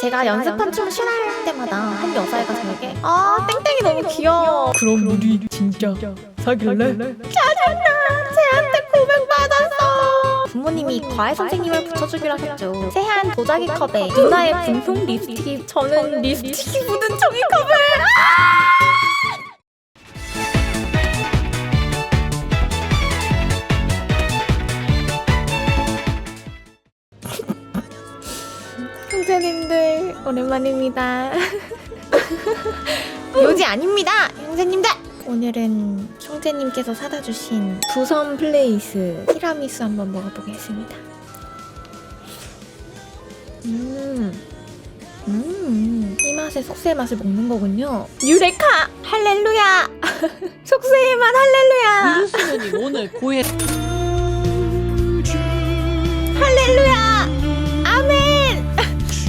제가 연습한 춤을 신할 때마다 한 여자애가 저에게 아 땡땡이 너무 귀여워. 그럼 우리 진짜 사귈래? 짜증나. 쟤한테 고백받았어. 부모님이 과외 선생님을 붙여주기로 하셨죠. 새하얀 도자기 컵에 누나의 분홍 립스틱이 저는 립스틱이 묻은 종이컵을 형제님들 오랜만입니다. 요지 아닙니다 형제님들. 오늘은 형제님께서 사다 주신 두섬 플레이스 티라미수 한번 먹어보겠습니다. 이 맛에 속세의 맛을 먹는 거군요. 유레카 할렐루야. 속세의 맛 할렐루야. 유수연님 오늘 고해 할렐루야 아멘.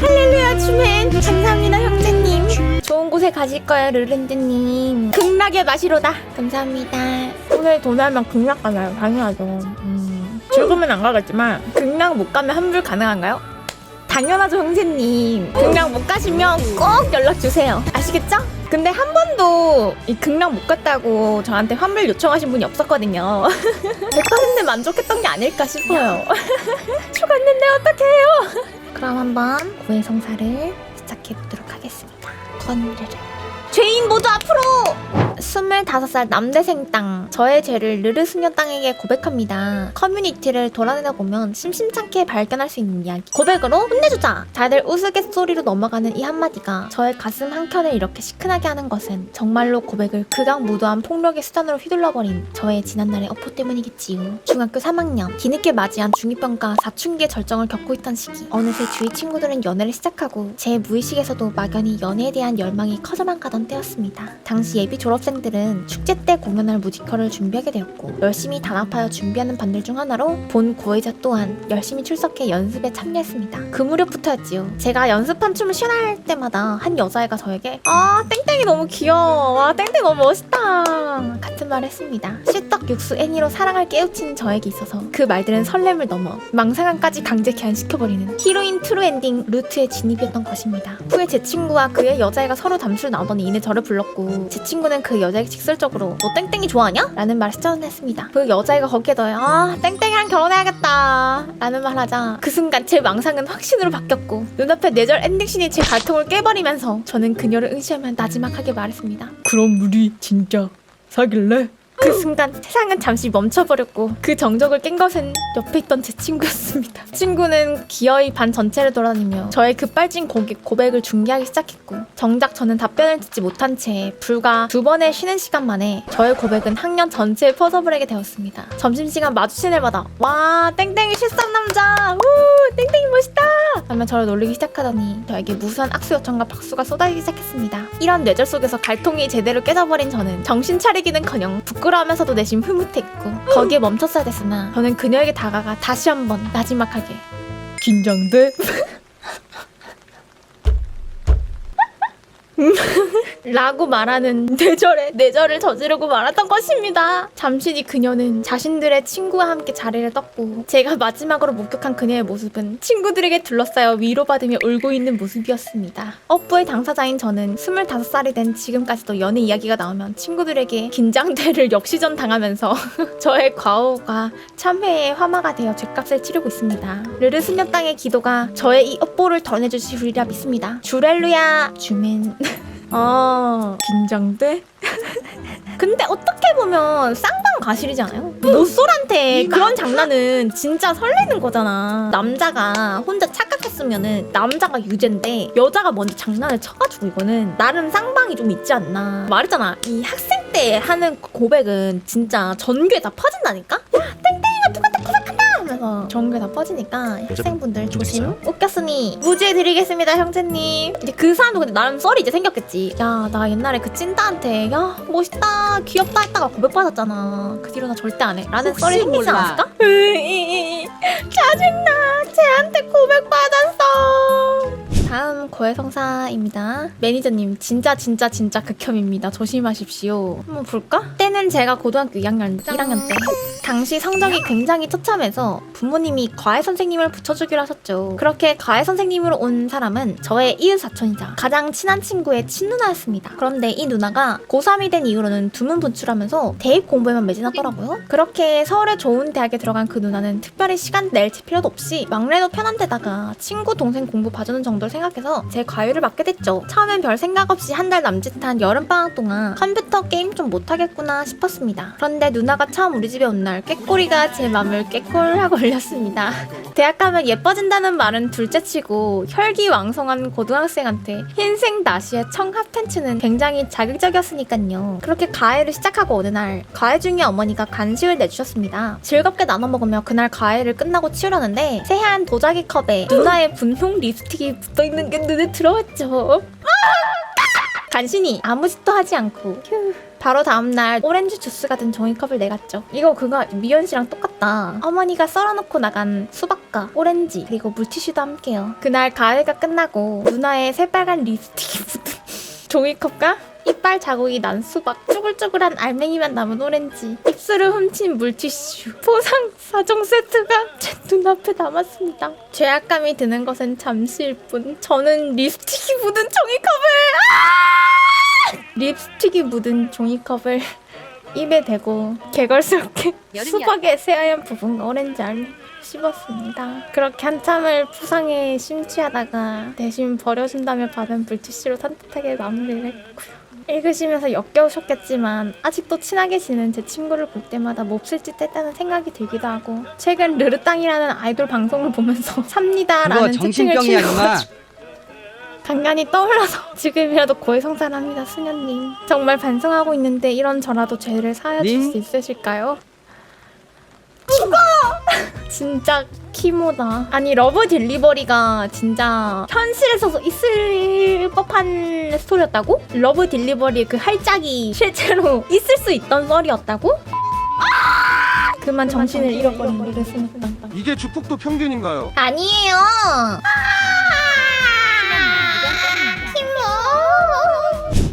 할렐루야 주멘. 감사합니다 형제님. 좋은 곳에 가실 거예요 르른드님. 극락의 맛이로다. 감사합니다. 오늘 돈하면 극락 가나요? 당연하죠. 즐거우면 안 가겠지만 극락 못 가면 환불 가능한가요? 당연하죠 형제님. 극락 못 가시면 꼭 연락주세요. 아시겠죠? 근데 한 번도 이 극락 못 갔다고 저한테 환불 요청하신 분이 없었거든요. 100% 만족했던 게 아닐까 싶어요. 죽었는데 어떡해요. 그럼 한번 고해성사를 시작해보도록 하겠습니다. 건드를 죄인 모두 앞으로! 25살 남대생 땅. 저의 죄를 르르수녀 땅에게 고백합니다. 커뮤니티를 돌아다니다 보면 심심찮게 발견할 수 있는 이야기. 고백으로 혼내주자! 다들 우스갯소리로 넘어가는 이 한마디가 저의 가슴 한켠을 이렇게 시큰하게 하는 것은 정말로 고백을 극악무도한 폭력의 수단으로 휘둘러버린 저의 지난날의 어포 때문이겠지요. 중학교 3학년 뒤늦게 맞이한 중2병과 사춘기의 절정을 겪고 있던 시기. 어느새 주위 친구들은 연애를 시작하고 제 무의식에서도 막연히 연애에 대한 열망이 커져만 가던 때였습니다. 당시 예비 졸업생들은 축제 때 공연할 뮤지컬을 준비하게 되었고 열심히 단합하여 준비하는 반들 중 하나로 본 고해자 또한 열심히 출석해 연습에 참여했습니다. 그 무렵부터였지요. 제가 연습한 춤을 신할 때마다 한 여자애가 저에게 아 땡땡이 너무 귀여워. 와 땡땡 너무 멋있다. 같은 말을 했습니다. 실떡 육수 애니로 사랑을 깨우친 저에게 있어서 그 말들은 설렘을 넘어 망상함까지 강제 개안시켜버리는 히로인 트루 엔딩 루트의 진입이었던 것입니다. 후에 제 친구와 그의 여자애가 서로 담수를 나누더니 이내 저를 불렀고 제 친구는 그 여자에게 직설적으로 너 땡땡이 좋아하냐? 라는 말을 시전했습니다. 그 여자애가 거기에 더해 아 땡땡이랑 결혼해야겠다 라는 말 하자 그 순간 제 망상은 확신으로 바뀌었고 눈앞에 뇌절 엔딩씬이 제 갈통을 깨버리면서 저는 그녀를 응시하며 나지막하게 말했습니다. 그럼 우리 진짜 사귈래? 그 순간 세상은 잠시 멈춰버렸고 그 정적을 깬 것은 옆에 있던 제 친구였습니다. 친구는 기어이 반 전체를 돌아다니며 저의 급발진 고백을 중계하기 시작했고 정작 저는 답변을 듣지 못한 채 불과 2번의 쉬는 시간 만에 저의 고백은 학년 전체에 퍼져버리게 되었습니다. 점심시간 마주친 애마다 와 땡땡이 실상남자 우 땡땡이 멋있다 하며 저를 놀리기 시작하더니 저에게 무수한 악수 요청과 박수가 쏟아지기 시작했습니다. 이런 뇌절 속에서 갈통이 제대로 깨져버린 저는 정신 차리기는커녕 부끄러워하면서도 내심 흐뭇했고 거기에 멈췄어야 됐으나 저는 그녀에게 다가가 다시 한번 나지막하게 긴장돼? 라고 말하는 뇌절을 저지르고 말았던 것입니다. 잠시 뒤 그녀는 자신들의 친구와 함께 자리를 떴고 제가 마지막으로 목격한 그녀의 모습은 친구들에게 둘러싸여 위로받으며 울고 있는 모습이었습니다. 업보의 당사자인 저는 25살이 된 지금까지도 연애 이야기가 나오면 친구들에게 긴장대를 역시전 당하면서 저의 과오가 참회의 화마가 되어 죗값을 치르고 있습니다. 르르수녀 땅의 기도가 저의 이 업보를 덜어내주시리라 믿습니다. 주렐루야 주멘. 긴장돼? 근데 어떻게 보면 쌍방 과실이잖아요. 모쏠한테 그런 장난은 진짜 설레는 거잖아. 남자가 혼자 착각했으면은 남자가 유죄인데 여자가 먼저 장난을 쳐가지고 이거는 나름 쌍방이 좀 있지 않나. 말했잖아. 이 학생 때 하는 고백은 진짜 전교에 다 퍼진다니까? 야 땡땡이가 누구한테 고백한다! 하면서 전교에 다 퍼지니까 학생분들 조심. 웃겼으니 무지해드리겠습니다 형제님. 이제 그 사람도 근데 나름 썰이 이제 생겼겠지. 야 나 옛날에 그 찐따한테 야 멋있다 귀엽다 했다가 고백받았잖아. 그 뒤로 나 절대 안 해 라는 썰이 생기지 않았을까? 짜증나. 쟤한테 고백받았어. 다음 고해성사입니다. 매니저님 진짜 극혐입니다. 조심하십시오. 한번 볼까? 때는 제가 고등학교 1학년 때 당시 성적이 굉장히 처참해서 부모님이 과외 선생님을 붙여주기로 하셨죠. 그렇게 과외 선생님으로 온 사람은 저의 이웃 사촌이자 가장 친한 친구의 친누나였습니다. 그런데 이 누나가 고3이 된 이후로는 두문 분출하면서 대입 공부에만 매진하더라고요. 그렇게 서울의 좋은 대학에 들어간 그 누나는 특별히 시간 낼 필요도 없이 막내도 편한 데다가 친구 동생 공부 봐주는 정도를 생각해서 제 과외를 맡게 됐죠. 처음엔 별 생각 없이 한 달 남짓한 여름방학 동안 컴퓨터 게임 좀 못하겠구나 싶었습니다. 그런데 누나가 처음 우리 집에 온 날 꾀꼬리가 제 맘을 꾀꼬리하고 올렸습니다. 대학 가면 예뻐진다는 말은 둘째치고 혈기왕성한 고등학생한테 흰색 나시의 청합 팬츠는 굉장히 자극적이었으니까요. 그렇게 과외를 시작하고 어느 날 과외 중에 어머니가 간식을 내주셨습니다. 즐겁게 나눠 먹으며 그날 과외를 끝나고 치우려는데 새하얀 도자기 컵에 누나의 분홍 립스틱이 붙어있는 게 눈에 들어왔죠. 간신히 아무 짓도 하지 않고 휴. 바로 다음날 오렌지 주스가 든 종이컵을 내갔죠. 이거 그거 미연 씨랑 똑같다. 어머니가 썰어놓고 나간 수박과 오렌지 그리고 물티슈도 함께요. 그날 과외가 끝나고 누나의 새빨간 립스틱이 묻은 종이컵과 이빨 자국이 난 수박, 쭈글쭈글한 알맹이만 남은 오렌지, 입술을 훔친 물티슈, 보상 4종 세트가 제 눈앞에 남았습니다. 죄악감이 드는 것은 잠시일 뿐 저는 립스틱이 묻은 립스틱이 묻은 종이컵을 입에 대고 개걸스럽게 수박의 새하얀 부분과 오렌지 알을 씹었습니다. 그렇게 한참을 부상에 심취하다가 대신 버려준다며 받은 물티슈로 산뜻하게 마무리를 했고요. 읽으시면서 역겨우셨겠지만 아직도 친하게 지낸 제 친구를 볼 때마다 몹쓸 짓 했다는 생각이 들기도 하고 최근 르르땅이라는 아이돌 방송을 보면서 삽니다라는 채팅을 치고 간간히 떠올라서 지금이라도 고해성사를 합니다. 수녀님 정말 반성하고 있는데 이런 저라도 죄를 사여줄 수 있으실까요? 죽어! 진짜 키모다. 아니 러브 딜리버리가 진짜 현실에서도 있을 법한 스토리였다고? 러브 딜리버리의 그 할짝이 실제로 있을 수 있던 썰이었다고? 그만 정신을 잃어버린 노래스니까. 이게 주폭도 평균인가요? 아니에요.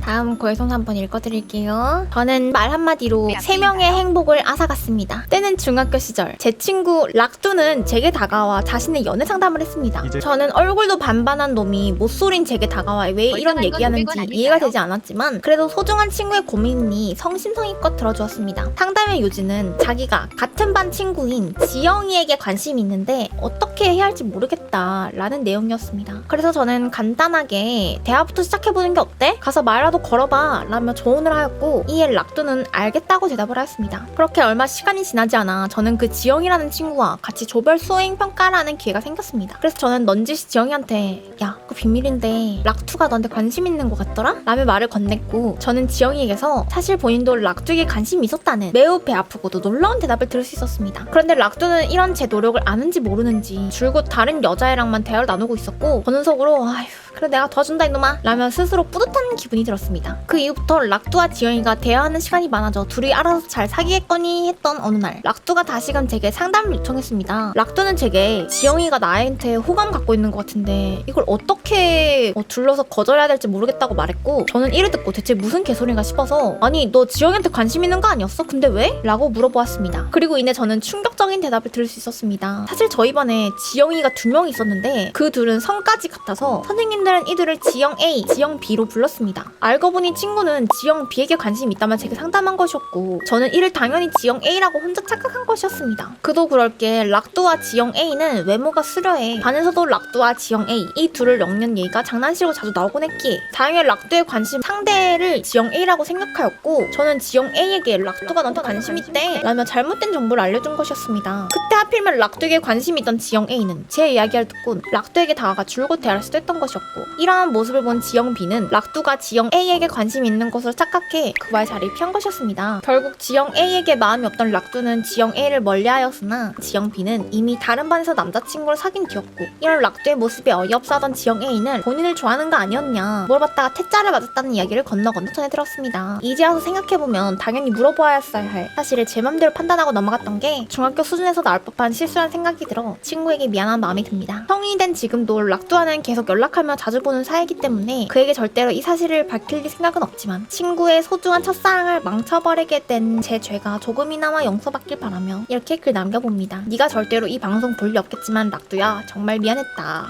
다음 고해성사 한번 읽어드릴게요. 저는 말 한마디로 3명의 행복을 앗아갔습니다. 때는 중학교 시절 제 친구 락두는 제게 다가와 자신의 연애 상담을 했습니다. 저는 얼굴도 반반한 놈이 못소린 제게 다가와 왜 이런 얘기하는지 이해가 되지 않았지만 그래도 소중한 친구의 고민이니 성심성의껏 들어주었습니다. 상담의 요지는 자기가 같은 반 친구인 지영이에게 관심이 있는데 어떻게 해야 할지 모르겠다 라는 내용이었습니다. 그래서 저는 간단하게 대화부터 시작해보는 게 어때? 가서 말라도 걸어봐 라며 조언을 하였고 이에 락두는 알겠다고 대답을 하였습니다. 그렇게 얼마 시간이 지나지 않아 저는 그 지영이라는 친구와 같이 조별 수행 평가를 하는 기회가 생겼습니다. 그래서 저는 넌지시 지영이한테 야 그거 비밀인데 락두가 너한테 관심 있는 것 같더라? 라며 말을 건넸고 저는 지영이에게서 사실 본인도 락두에게 관심이 있었다는 매우 배 아프고도 놀라운 대답을 들을 수 있었습니다. 그런데 락두는 이런 제 노력을 아는지 모르는지 줄곧 다른 여자애랑만 대화를 나누고 있었고 저는 속으로 아휴 그래 내가 도와준다 이놈아 라며 스스로 뿌듯한 기분이 들었습니다. 그 이후부터 락두와 지영이가 대화하는 시간이 많아져 둘이 알아서 잘 사귀겠거니 했던 어느 날 락두가 다시금 제게 상담을 요청했습니다. 락두는 제게 지영이가 나한테 호감 갖고 있는 것 같은데 이걸 어떻게 둘러서 거절해야 될지 모르겠다고 말했고 저는 이를 듣고 대체 무슨 개소리인가 싶어서 아니 너 지영이한테 관심 있는 거 아니었어? 근데 왜? 라고 물어보았습니다. 그리고 이내 저는 충격적인 대답을 들을 수 있었습니다. 사실 저희 반에 지영이가 2명 있었는데 그 둘은 성까지 같아서 선생님들은 이들을 지영 A, 지영 B로 불렀습니다. 알고 보니 친구는 지영 B에게 관심이 있다면 제게 상담한 것이었고 저는 이를 당연히 지영 A라고 혼자 착각한 것이었습니다. 그도 그럴 게 락두와 지영 A는 외모가 수려해 반에서도 락두와 지영 A 이 둘을 엮는 얘기가 장난식으로 자주 나오곤 했기에 다행히 락두의 관심 상대를 지영 A라고 생각하였고 저는 지영 A에게 락두가 너한테 관심 있대 라며 잘못된 정보를 알려준 것이었습니다. 그때 하필이면 락두에게 관심이 있던 지영 A는 제 이야기를 듣고 락두에게 다가가 줄곧 대화를 시도했던 것이었고 이러한 모습을 본 지영 B는 락두가 지영 A에게 관심이 있는 것을 착각해 그와의 자리를 피한 것이었습니다. 결국 지영 A에게 마음이 없던 락두는 지영 A를 멀리하였으나 지영 B는 이미 다른 반에서 남자친구를 사귄 뒤였고 이런 락두의 모습에 어이없어하던 지영 A는 본인을 좋아하는 거 아니었냐 물어봤다가 퇴짜를 맞았다는 이야기를 건너 전해 들었습니다. 이제 와서 생각해보면 당연히 물어보아야 할 사실을 제 맘대로 판단하고 넘어갔던 게 중학교 수준에서 나올 법한 급한 실수한 생각이 들어 친구에게 미안한 마음이 듭니다. 성인이 된 지금도 락두와는 계속 연락하며 자주 보는 사이이기 때문에 그에게 절대로 이 사실을 밝힐 생각은 없지만 친구의 소중한 첫사랑을 망쳐버리게 된 제 죄가 조금이나마 용서받길 바라며 이렇게 글 남겨봅니다. 네가 절대로 이 방송 볼 리 없겠지만 락두야 정말 미안했다.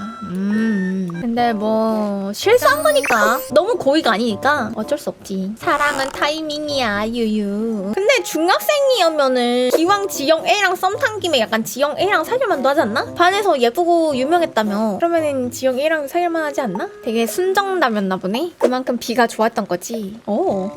근데 뭐 실수한 거니까 너무 고의가 아니니까 어쩔 수 없지. 사랑은 타이밍이야 유유. 근데 중학생이면은 기왕 지영 A랑 썸 탄 김에 약간 지영 A랑 사귈만도 하지 않나? 반에서 예쁘고 유명했다며. 그러면은 지영 A랑 사귈만 하지 않나? 되게 순정남이었나 보네. 그만큼 비가 좋았던 거지. 오.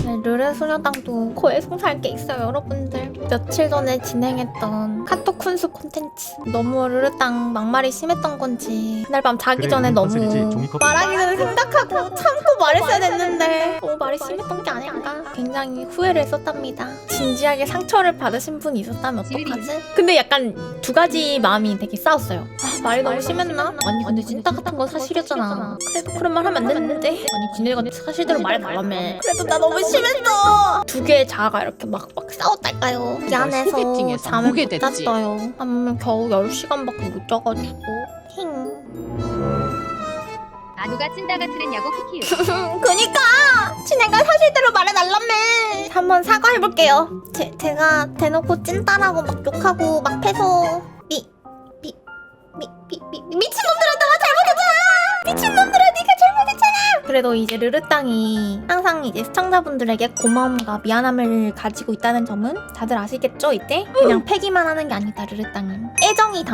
네, 르르 소녀당도 고해성사할 게 있어요 여러분들. 며칠 전에 진행했던 카톡 쿤수 콘텐츠 너무 르르땅 막말이 심했던 건지 그날 밤 자기 그래, 전에 너무 컨셉이지, 종이컵. 말하기 전에 생각하고 참고 말했어야 됐는데 너무 말이 심했던 게 아닐까. 굉장히 후회를 했었답니다. 진지하게 상처를 받으신 분이 있었다면 어떡하지? 근데 약간 두 가지 마음이 되게 싸웠어요. 아, 말이 너무 심했나? 아니 근데 찐따 같은 건 사실이었잖아. 그래도 그런 말 하면 안 됐는데. 아니 지네가 사실대로 말해달라며. 그래도 나 너무 심했어. 두 개의 자아가 이렇게 막 싸웠달까요? 미안해서 소개팅에서 잠을 보게 못 됐지. 잤어요. 밤 겨우 10시간밖에 못 자가지고. 힝. 아 누가 찐따가 트랬냐고 키키유. 그니까 지네가 사실대로 말해달라며. 한번 사과해볼게요. 제가 대놓고 찐따라고 막 욕하고 막 패서 미친놈들아 나와 잘못했잖아. 미친놈들아 네가 잘못했잖아. 그래도 이제 르르땅이 항상 이제 시청자분들에게 고마움과 미안함을 가지고 있다는 점은 다들 아시겠죠? 이때 그냥 패기만 하는 게 아니다. 르르땅은 애정이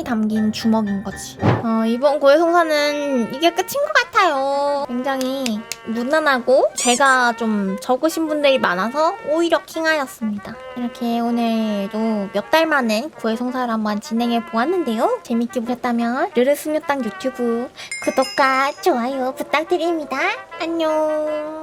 담긴 주먹인 거지. 이번 고해성사는 이게 끝인 것 같아요. 굉장히 무난하고 죄가 좀 적으신 분들이 많아서 오히려 킹하였습니다. 이렇게 오늘도 몇 달 만에 고해성사를 한번 진행해 보았는데요. 재밌게 보셨다면 르르스녀땅 유튜브 구독과 좋아요 부탁드립니다. 안녕.